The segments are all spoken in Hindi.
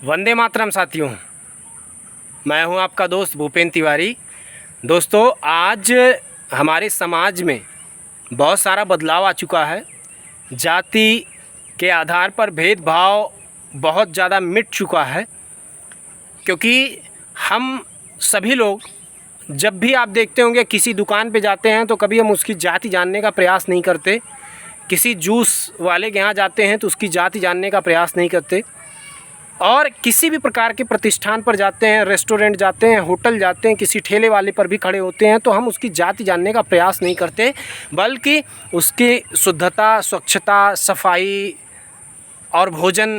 वंदे मातरम साथियों, मैं हूं आपका दोस्त भूपेंद्र तिवारी। दोस्तों, आज हमारे समाज में बहुत सारा बदलाव आ चुका है। जाति के आधार पर भेदभाव बहुत ज़्यादा मिट चुका है, क्योंकि हम सभी लोग जब भी आप देखते होंगे किसी दुकान पे जाते हैं तो कभी हम उसकी जाति जानने का प्रयास नहीं करते। किसी जूस वाले के यहाँ जाते हैं तो उसकी जाति जानने का प्रयास नहीं करते, और किसी भी प्रकार के प्रतिष्ठान पर जाते हैं, रेस्टोरेंट जाते हैं, होटल जाते हैं, किसी ठेले वाले पर भी खड़े होते हैं तो हम उसकी जाति जानने का प्रयास नहीं करते, बल्कि उसकी शुद्धता, स्वच्छता, सफाई और भोजन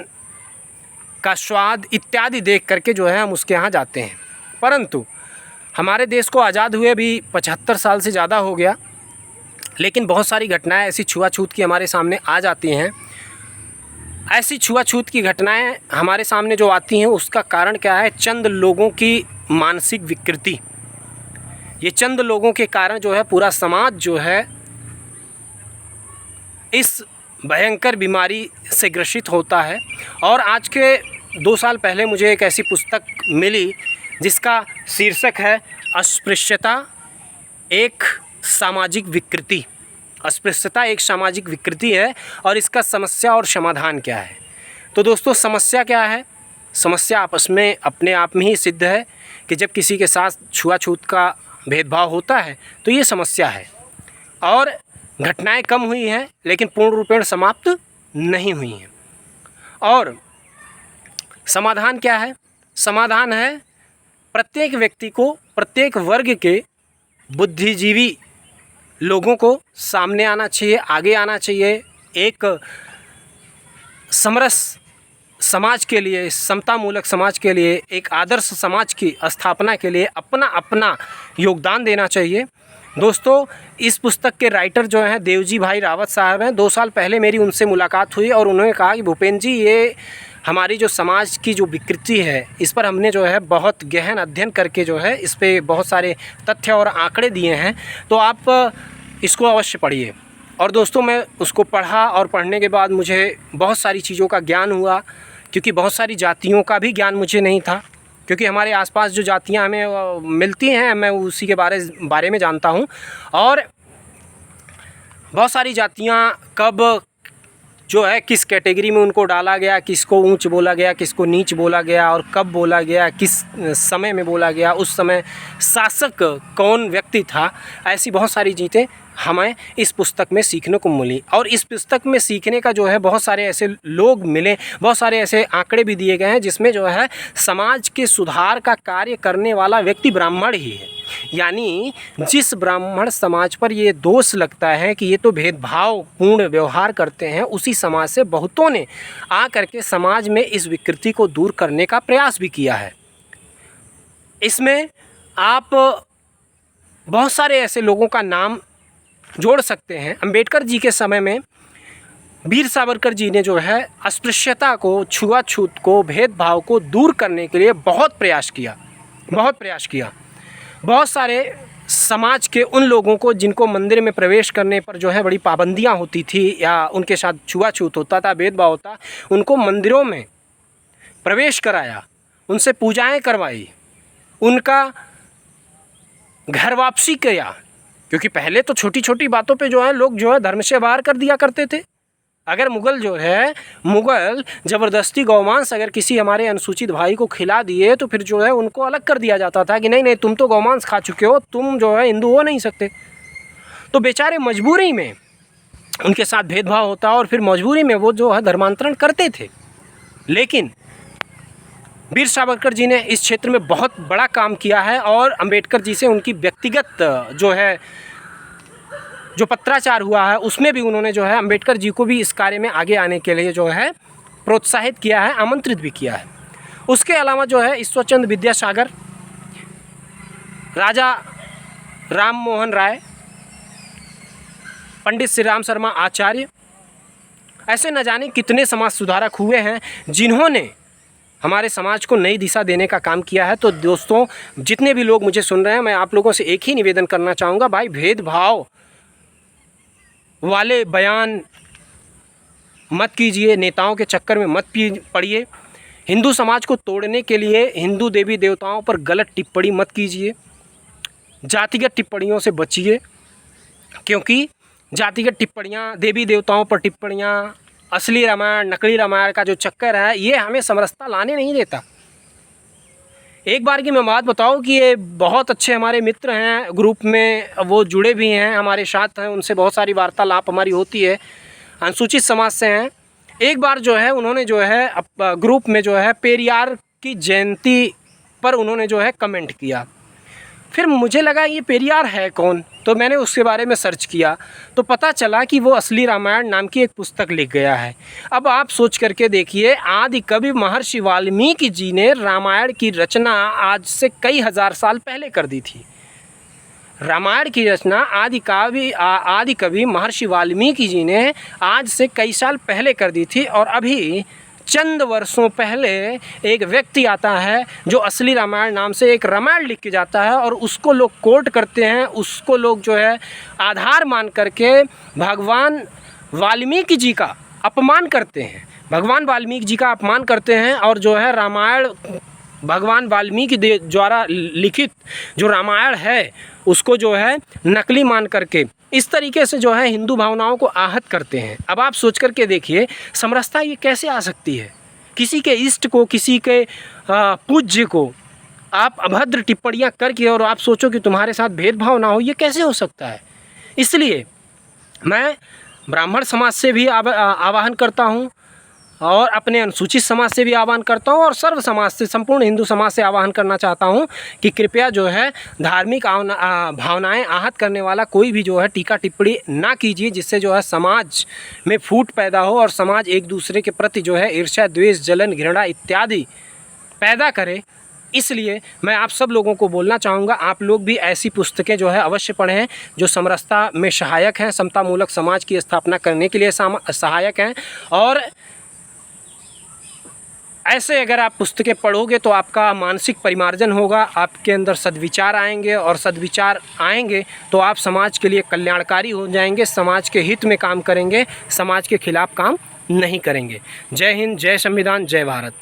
का स्वाद इत्यादि देख करके जो है हम उसके यहाँ जाते हैं। परंतु हमारे देश को आज़ाद हुए भी 75 साल से ज़्यादा हो गया, लेकिन बहुत सारी घटनाएं ऐसी छुआछूत की हमारे सामने आ जाती हैं। ऐसी छुआछूत की घटनाएं हमारे सामने जो आती हैं उसका कारण क्या है? चंद लोगों की मानसिक विकृति। ये चंद लोगों के कारण जो है पूरा समाज जो है इस भयंकर बीमारी से ग्रसित होता है। और आज के 2 साल पहले मुझे एक ऐसी पुस्तक मिली जिसका शीर्षक है अस्पृश्यता एक सामाजिक विकृति। अस्पृश्यता एक सामाजिक विकृति है और इसका समस्या और समाधान क्या है। तो दोस्तों, समस्या क्या है? समस्या आपस में अपने आप में ही सिद्ध है कि जब किसी के साथ छुआछूत का भेदभाव होता है तो ये समस्या है, और घटनाएं कम हुई हैं लेकिन पूर्ण रूपेण समाप्त नहीं हुई हैं। और समाधान क्या है? समाधान है प्रत्येक व्यक्ति को, प्रत्येक वर्ग के बुद्धिजीवी लोगों को सामने आना चाहिए, आगे आना चाहिए। एक समरस समाज के लिए, समतामूलक समाज के लिए, एक आदर्श समाज की स्थापना के लिए अपना अपना योगदान देना चाहिए। दोस्तों, इस पुस्तक के राइटर जो हैं देवजी भाई रावत साहब हैं। 2 साल पहले मेरी उनसे मुलाकात हुई और उन्होंने कहा कि भूपेंद्र जी, ये हमारी जो समाज की जो विकृति है इस पर हमने जो है बहुत गहन अध्ययन करके जो है इस पे बहुत सारे तथ्य और आंकड़े दिए हैं, तो आप इसको अवश्य पढ़िए। और दोस्तों, मैं उसको पढ़ा और पढ़ने के बाद मुझे बहुत सारी चीज़ों का ज्ञान हुआ, क्योंकि बहुत सारी जातियों का भी ज्ञान मुझे नहीं था। क्योंकि हमारे आसपास जो जातियां हमें मिलती हैं मैं उसी के बारे में जानता हूं। और बहुत सारी जातियां कब जो है किस कैटेगरी में उनको डाला गया, किसको ऊंच बोला गया, किसको नीच बोला गया, और कब बोला गया, किस समय में बोला गया, उस समय शासक कौन व्यक्ति था, ऐसी बहुत सारी चीज़ें हमें इस पुस्तक में सीखने को मिली। और इस पुस्तक में सीखने का जो है बहुत सारे ऐसे लोग मिले, बहुत सारे ऐसे आंकड़े भी दिए गए हैं जिसमें जो है समाज के सुधार का कार्य करने वाला व्यक्ति ब्राह्मण ही है। यानी जिस ब्राह्मण समाज पर ये दोष लगता है कि ये तो भेदभाव पूर्ण व्यवहार करते हैं, उसी समाज से बहुतों ने आ करके समाज में इस विकृति को दूर करने का प्रयास भी किया है। इसमें आप बहुत सारे ऐसे लोगों का नाम जोड़ सकते हैं। अंबेडकर जी के समय में वीर सावरकर जी ने जो है अस्पृश्यता को, छुआछूत को, भेदभाव को दूर करने के लिए बहुत प्रयास किया। बहुत सारे समाज के उन लोगों को जिनको मंदिर में प्रवेश करने पर जो है बड़ी पाबंदियां होती थी या उनके साथ छुआछूत होता था, भेदभाव होता, उनको मंदिरों में प्रवेश कराया, उनसे पूजाएं करवाई, उनका घर वापसी किया। क्योंकि पहले तो छोटी छोटी बातों पे जो है लोग जो है धर्म से बाहर कर दिया करते थे। अगर मुग़ल ज़बरदस्ती गौमांस अगर किसी हमारे अनुसूचित भाई को खिला दिए तो फिर जो है उनको अलग कर दिया जाता था कि नहीं नहीं, तुम तो गौमांस खा चुके हो, तुम जो है हिंदू हो नहीं सकते। तो बेचारे मजबूरी में उनके साथ भेदभाव होता और फिर मजबूरी में वो जो है धर्मांतरण करते थे। लेकिन वीर सावरकर जी ने इस क्षेत्र में बहुत बड़ा काम किया है, और अंबेडकर जी से उनकी व्यक्तिगत जो है जो पत्राचार हुआ है उसमें भी उन्होंने जो है अंबेडकर जी को भी इस कार्य में आगे आने के लिए जो है प्रोत्साहित किया है, आमंत्रित भी किया है। उसके अलावा जो है ईश्वरचंद्र विद्यासागर, राजा राम मोहन राय, पंडित श्री राम शर्मा आचार्य, ऐसे न जाने कितने समाज सुधारक हुए हैं जिन्होंने हमारे समाज को नई दिशा देने का काम किया है। तो दोस्तों, जितने भी लोग मुझे सुन रहे हैं, मैं आप लोगों से एक ही निवेदन करना चाहूँगा, भाई भेदभाव वाले बयान मत कीजिए, नेताओं के चक्कर में मत पड़िए। हिंदू समाज को तोड़ने के लिए हिंदू देवी देवताओं पर गलत टिप्पणी मत कीजिए, जातिगत टिप्पणियों से बचिए, क्योंकि जातिगत टिप्पणियाँ, देवी देवताओं पर टिप्पणियाँ, असली रामायण नकली रामायण का जो चक्कर है, ये हमें समरसता लाने नहीं देता। एक बार की मैं बात बताऊं कि ये बहुत अच्छे हमारे मित्र हैं, ग्रुप में वो जुड़े भी हैं, हमारे साथ हैं, उनसे बहुत सारी वार्तालाप हमारी होती है, अनुसूचित समाज से हैं। एक बार जो है उन्होंने जो है ग्रुप में जो है पेरियार की जयंती पर उन्होंने जो है कमेंट किया। फिर मुझे लगा ये पेरियार है कौन, तो मैंने उसके बारे में सर्च किया तो पता चला कि वो असली रामायण नाम की एक पुस्तक लिख गया है। अब आप सोच करके देखिए, आदि कवि महर्षि वाल्मीकि जी ने रामायण की रचना आज से कई हज़ार साल पहले कर दी थी। रामायण की रचना आदि कवि महर्षि वाल्मीकि जी ने आज से कई साल पहले कर दी थी, और अभी चंद वर्षों पहले एक व्यक्ति आता है जो असली रामायण नाम से एक रामायण लिख के जाता है, और उसको लोग कोट करते हैं, उसको लोग जो है आधार मान करके भगवान वाल्मीकि जी का अपमान करते हैं, भगवान वाल्मीकि जी का अपमान करते हैं, और जो है रामायण भगवान वाल्मीकि द्वारा लिखित जो रामायण है उसको जो है नकली मान करके इस तरीके से जो है हिंदू भावनाओं को आहत करते हैं। अब आप सोच करके देखिए, समरसता ये कैसे आ सकती है? किसी के इष्ट को, किसी के पूज्य को आप अभद्र टिप्पणियाँ करके और आप सोचो कि तुम्हारे साथ भेदभाव ना हो, ये कैसे हो सकता है? इसलिए मैं ब्राह्मण समाज से भी आह्वान करता हूँ, और अपने अनुसूचित समाज से भी आह्वान करता हूँ, और सर्व समाज से, संपूर्ण हिंदू समाज से आह्वान करना चाहता हूँ कि कृपया जो है धार्मिक भावनाएं आहत करने वाला कोई भी जो है टीका टिप्पणी ना कीजिए, जिससे जो है समाज में फूट पैदा हो और समाज एक दूसरे के प्रति जो है ईर्ष्या, द्वेष, जलन, घृणा इत्यादि पैदा करे। इसलिए मैं आप सब लोगों को बोलना चाहूँगा, आप लोग भी ऐसी पुस्तकें जो है अवश्य पढ़ें जो समरसता में सहायक हैं, समतामूलक समाज की स्थापना करने के लिए सहायक हैं। और ऐसे अगर आप पुस्तकें पढ़ोगे तो आपका मानसिक परिमार्जन होगा, आपके अंदर सद्विचार आएंगे, और सद्विचार आएंगे तो आप समाज के लिए कल्याणकारी हो जाएंगे, समाज के हित में काम करेंगे, समाज के खिलाफ काम नहीं करेंगे। जय हिंद, जय संविधान, जय भारत।